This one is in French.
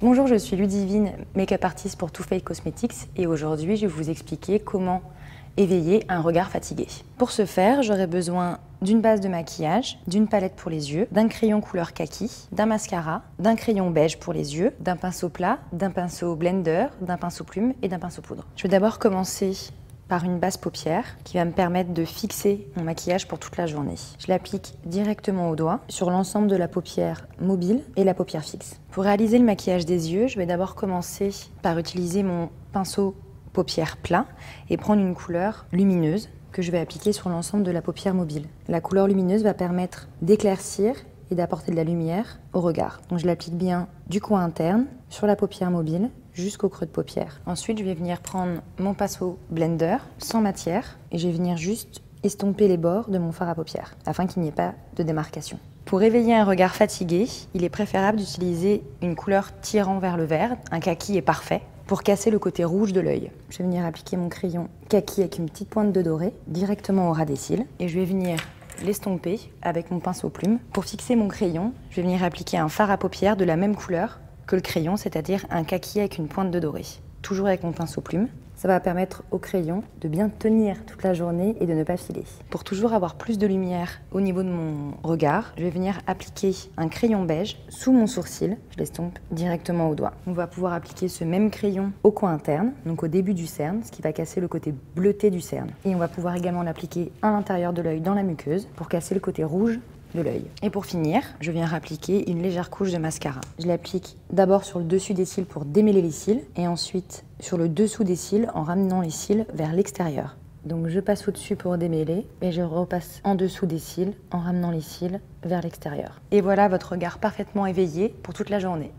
Bonjour, je suis Ludivine, make-up artiste pour Too Faced Cosmetics et aujourd'hui je vais vous expliquer comment éveiller un regard fatigué. Pour ce faire, j'aurai besoin d'une base de maquillage, d'une palette pour les yeux, d'un crayon couleur kaki, d'un mascara, d'un crayon beige pour les yeux, d'un pinceau plat, d'un pinceau blender, d'un pinceau plume et d'un pinceau poudre. Je vais d'abord commencer par une base paupière qui va me permettre de fixer mon maquillage pour toute la journée. Je l'applique directement au doigt sur l'ensemble de la paupière mobile et la paupière fixe. Pour réaliser le maquillage des yeux, je vais d'abord commencer par utiliser mon pinceau paupière plat et prendre une couleur lumineuse que je vais appliquer sur l'ensemble de la paupière mobile. La couleur lumineuse va permettre d'éclaircir et d'apporter de la lumière au regard. Donc je l'applique bien du coin interne sur la paupière mobile jusqu'au creux de paupière. Ensuite, je vais venir prendre mon pinceau blender sans matière et je vais venir juste estomper les bords de mon fard à paupières afin qu'il n'y ait pas de démarcation. Pour éveiller un regard fatigué, il est préférable d'utiliser une couleur tirant vers le vert, un kaki est parfait, pour casser le côté rouge de l'œil. Je vais venir appliquer mon crayon kaki avec une petite pointe de doré directement au ras des cils et je vais venir l'estomper avec mon pinceau plume. Pour fixer mon crayon, je vais venir appliquer un fard à paupières de la même couleur que le crayon, c'est-à-dire un kaki avec une pointe de doré. Toujours avec mon pinceau plume. Ça va permettre au crayon de bien tenir toute la journée et de ne pas filer. Pour toujours avoir plus de lumière au niveau de mon regard, je vais venir appliquer un crayon beige sous mon sourcil. Je l'estompe directement au doigt. On va pouvoir appliquer ce même crayon au coin interne, donc au début du cerne, ce qui va casser le côté bleuté du cerne. Et on va pouvoir également l'appliquer à l'intérieur de l'œil dans la muqueuse pour casser le côté rouge de l'œil. Et pour finir, je viens appliquer une légère couche de mascara. Je l'applique d'abord sur le dessus des cils pour démêler les cils et ensuite sur le dessous des cils en ramenant les cils vers l'extérieur. Donc je passe au-dessus pour démêler et je repasse en dessous des cils en ramenant les cils vers l'extérieur. Et voilà votre regard parfaitement éveillé pour toute la journée.